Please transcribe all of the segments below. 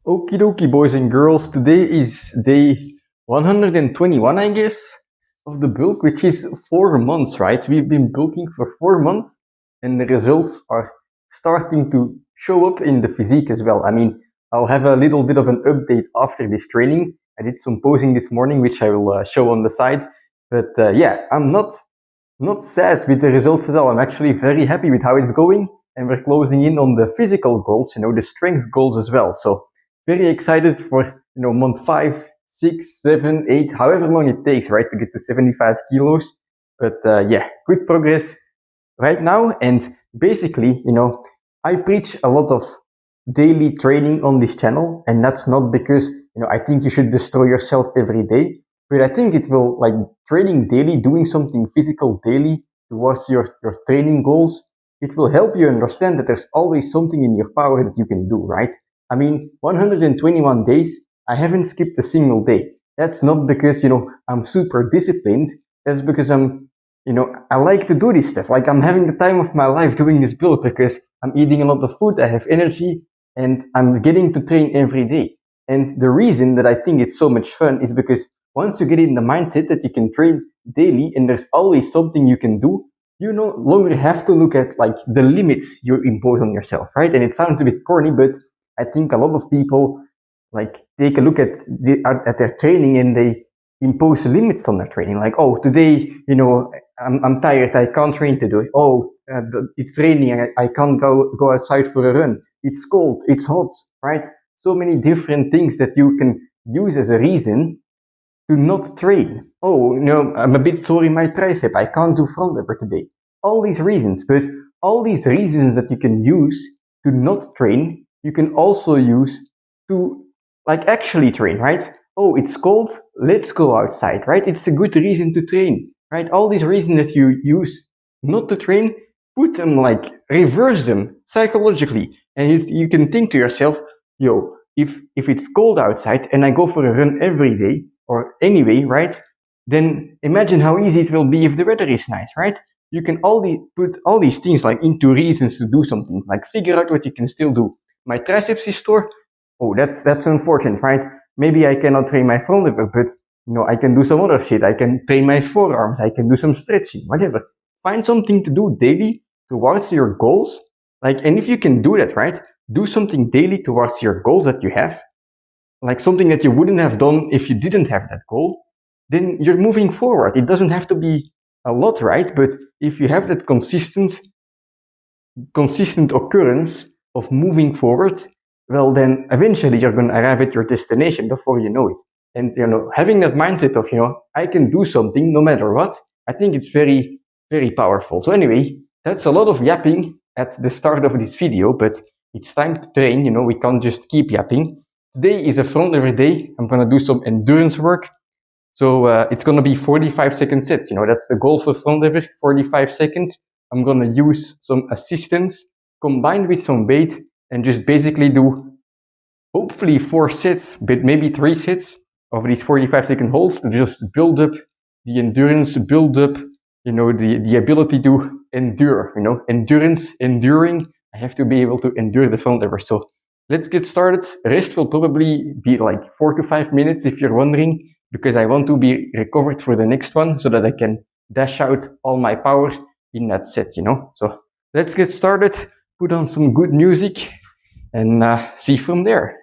Okie dokie, boys and girls. Today is day 121, I guess, of the bulk, which is 4 months, right? We've been bulking for 4 months, and the results are starting to show up in the physique as well. I mean, I'll have a little bit of an update after this training. I did some posing this morning, which I will show on the side. But yeah, I'm not sad with the results at all. I'm actually very happy with how it's going, and we're closing in on the physical goals, the strength goals as well. So very excited for month 5, 6, 7, 8, however long it takes, right, to get to 75 kilos. But yeah, good progress right now. And basically, I preach a lot of daily training on this channel, and that's not because I think you should destroy yourself every day, but I think it will, like, training daily, doing something physical daily towards your training goals, it will help you understand that there's always something in your power that you can do, right? I mean, 121 days, I haven't skipped a single day. That's not because I'm super disciplined. That's because I like to do this stuff. Like, I'm having the time of my life doing this build because I'm eating a lot of food, I have energy, and I'm getting to train every day. And the reason that I think it's so much fun is because once you get in the mindset that you can train daily and there's always something you can do, you no longer have to look at, like, the limits you impose on yourself, right? And it sounds a bit corny, but I think a lot of people, like, take a look at their training and they impose limits on their training. Like, oh, today, I'm tired, I can't train today. Oh, it's raining, I can't go outside for a run. It's cold, it's hot, right? So many different things that you can use as a reason to not train. Oh, I'm a bit sore in my tricep, I can't do front lever today. All these reasons, but all these reasons that you can use to not train, you can also use to, like, actually train, right? Oh, it's cold, let's go outside, right? It's a good reason to train, right? All these reasons that you use not to train, put them, like, reverse them psychologically, and you can think to yourself, yo, if it's cold outside and I go for a run every day or anyway, right? Then imagine how easy it will be if the weather is nice, right? You can put all these things, like, into reasons to do something, like figure out what you can still do. My triceps is sore. Oh, that's unfortunate, right? Maybe I cannot train my front lever, but I can do some other shit. I can train my forearms. I can do some stretching, whatever. Find something to do daily towards your goals. Like, and if you can do that, right? Do something daily towards your goals that you have, like something that you wouldn't have done if you didn't have that goal, then you're moving forward. It doesn't have to be a lot, right? But if you have that consistent occurrence of moving forward, well, then eventually you're going to arrive at your destination before you know it. And having that mindset of I can do something no matter what, I think it's very, very powerful. So anyway, that's a lot of yapping at the start of this video, but it's time to train. We can't just keep yapping. Today is a front lever day. I'm going to do some endurance work. So it's going to be 45-second sets. That's the goal for front lever, 45 seconds. I'm going to use some assistance combined with some weight and just basically do hopefully 4 sets, but maybe 3 sets of these 45-second holds to just build up the endurance, build up, the ability to endure, endurance, enduring. I have to be able to endure the front lever. So let's get started. Rest will probably be like 4 to 5 minutes if you're wondering, because I want to be recovered for the next one so that I can dash out all my power in that set, So let's get started, put on some good music, and see from there.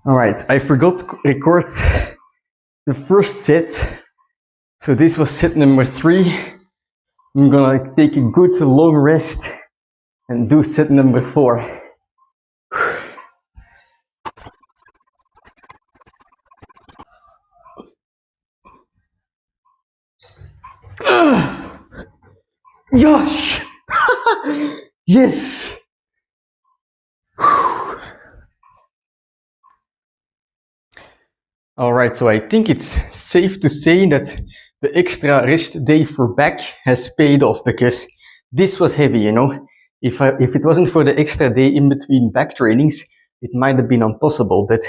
Alright, I forgot to record the first set. So this was set number 3. I'm gonna take a good long rest and do set number 4. Yes! Yes! Alright, so I think it's safe to say that the extra rest day for back has paid off, because this was heavy, you know. If it wasn't for the extra day in between back trainings, it might have been impossible. But,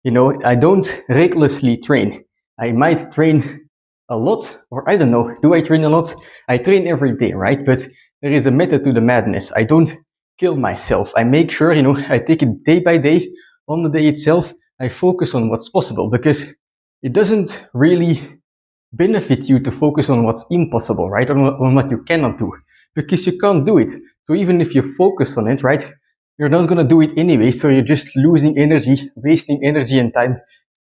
you know, I don't recklessly train. I might train a lot, or I don't know, do I train a lot? I train every day, right? But there is a method to the madness. I don't kill myself. I make sure, you know, I take it day by day. On the day itself, I focus on what's possible, because it doesn't really benefit you to focus on what's impossible, right? On what you cannot do, because you can't do it. So even if you focus on it, right, you're not gonna do it anyway. So you're just losing energy, wasting energy and time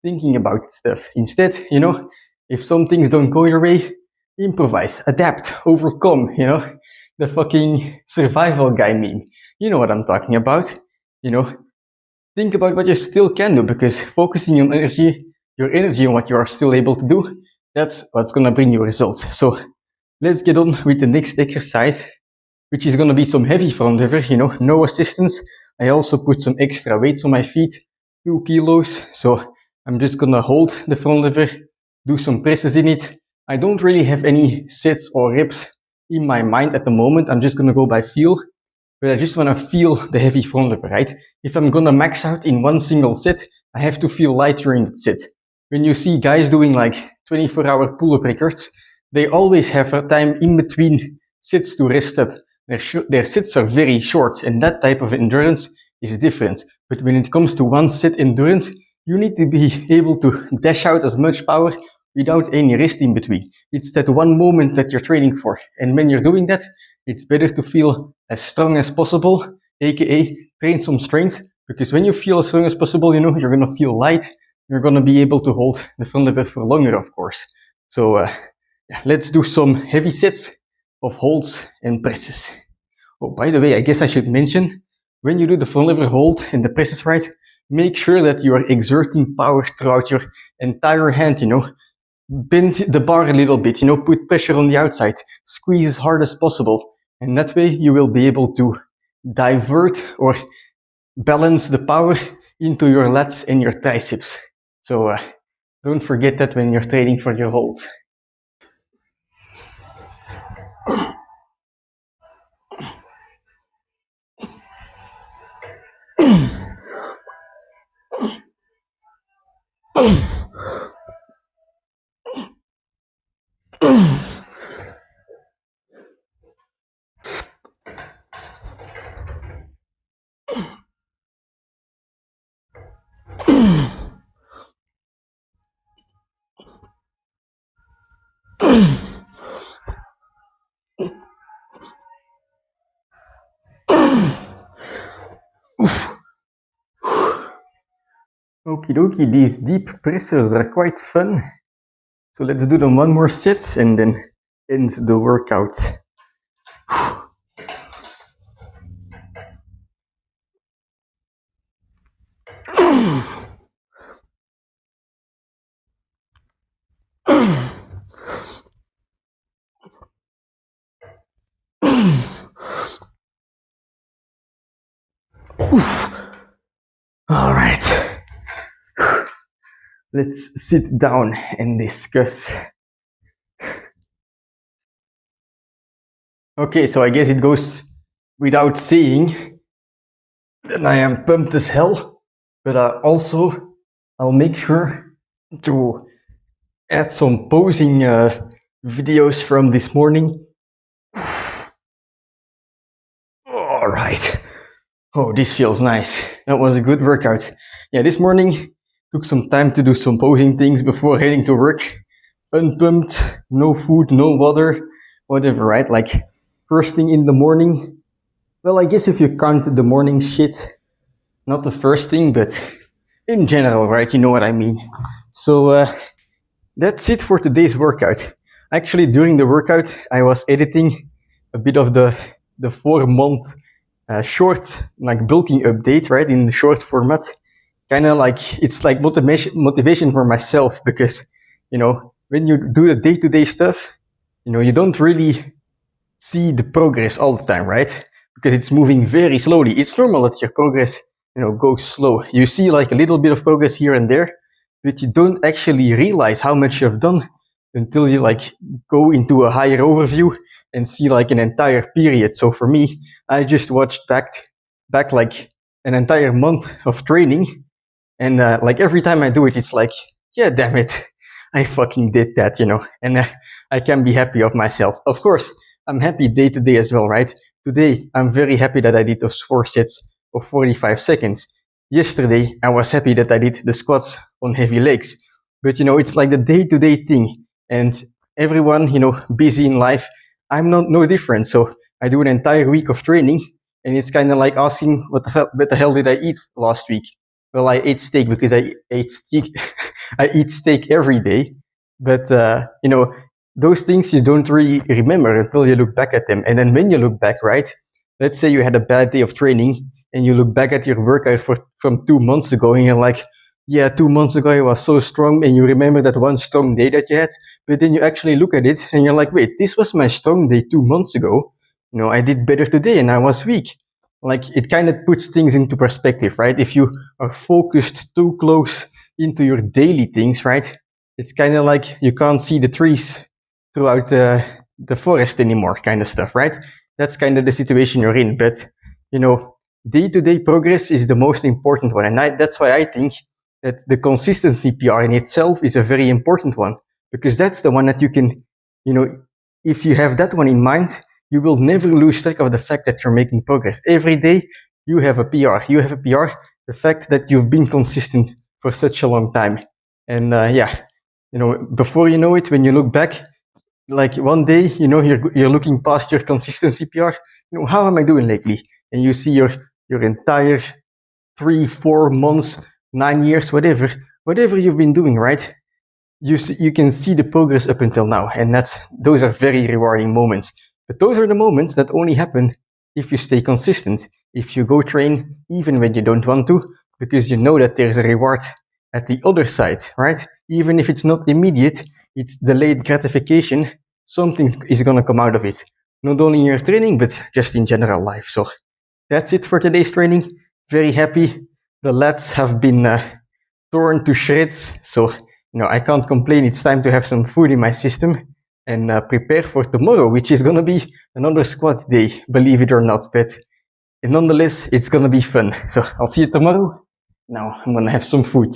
thinking about stuff. Instead, you know, if some things don't go your way, improvise, adapt, overcome, you know, the fucking survival guy meme. You know what I'm talking about, you know. Think about what you still can do, because focusing your energy on what you are still able to do, that's what's gonna bring you results. So let's get on with the next exercise, which is gonna be some heavy front lever, you know, no assistance. I also put some extra weights on my feet, 2 kilos. So I'm just gonna hold the front lever, do some presses in it. I don't really have any sets or reps in my mind at the moment. I'm just gonna go by feel. But I just want to feel the heavy front lever, right? If I'm gonna max out in one single set, I have to feel light during that set. When you see guys doing like 24-hour pull-up records, they always have a time in between sets to rest up. Their sets are very short, and that type of endurance is different. But when it comes to one set endurance, you need to be able to dash out as much power without any rest in between. It's that one moment that you're training for. And when you're doing that, it's better to feel as strong as possible, aka train some strength, because when you feel as strong as possible, you know, you're gonna feel light, you're gonna be able to hold the front lever for longer, of course. So yeah, let's do some heavy sets of holds and presses. Oh, by the way, I guess I should mention, when you do the front lever hold and the presses, right, make sure that you are exerting power throughout your entire hand, you know. Bend the bar a little bit, you know, put pressure on the outside, squeeze as hard as possible, and that way you will be able to divert or balance the power into your lats and your triceps. So don't forget that when you're training for your hold. Okie dokie, these deep presses are quite fun. So let's do them one more set and then end the workout. All right. Let's sit down and discuss. Okay, so I guess it goes without saying that I am pumped as hell, but also I'll make sure to add some posing videos from this morning. All right. Oh, this feels nice. That was a good workout. Yeah, this morning took some time to do some posing things before heading to work. Unpumped, no food, no water, whatever, right? Like first thing in the morning. Well, I guess if you count the morning shit, not the first thing, but in general, right? You know what I mean. So that's it for today's workout. Actually, during the workout, I was editing a bit of the 4 month short like bulking update, right, in the short format. Kind of like it's like motivation for myself because when you do the day-to-day stuff, you don't really see the progress all the time, right? Because it's moving very slowly. It's normal that your progress, goes slow. You see like a little bit of progress here and there, but you don't actually realize how much you've done until you like go into a higher overview and see like an entire period. So for me, I just watched back like an entire month of training, and like every time I do it, it's like, yeah, damn it, I fucking did that, and I can be happy of myself. Of course, I'm happy day to day as well, right? Today, I'm very happy that I did those 4 sets of 45 seconds. Yesterday, I was happy that I did the squats on heavy legs. But, it's like the day to day thing. And everyone, busy in life, I'm not no different. So I do an entire week of training, and it's kind of like asking, what the hell did I eat last week? Well, I ate steak because I ate steak. I eat steak every day, but those things you don't really remember until you look back at them. And then when you look back, right? Let's say you had a bad day of training, and you look back at your workout from 2 months ago, and you're like, yeah, 2 months ago I was so strong, and you remember that one strong day that you had. But then you actually look at it, and you're like, wait, this was my strong day 2 months ago. I did better today, and I was weak. Like it kind of puts things into perspective, right? If you are focused too close into your daily things, right? It's kind of like you can't see the trees throughout the forest anymore, kind of stuff, right? That's kind of the situation you're in. But day-to-day progress is the most important one, and that's why I think that the consistency PR in itself is a very important one, because that's the one that you can, if you have that one in mind, you will never lose track of the fact that you're making progress. Every day you have a PR. You have a PR. The fact that you've been consistent for such a long time. And before you know it, when you look back, like one day, you're looking past your consistency PR. How am I doing lately? And you see your entire 3-4 months, 9 years, whatever you've been doing, right? You can see the progress up until now, and those are very rewarding moments. But those are the moments that only happen if you stay consistent, if you go train even when you don't want to, because you know that there's a reward at the other side, right? Even if it's not immediate, it's delayed gratification, something is gonna come out of it. Not only in your training, but just in general life. So that's it for today's training. Very happy. The lats have been torn to shreds, so I can't complain. It's time to have some food in my system and prepare for tomorrow, which is gonna be another squat day, believe it or not. But nonetheless, it's gonna be fun. So I'll see you tomorrow. Now I'm gonna have some food.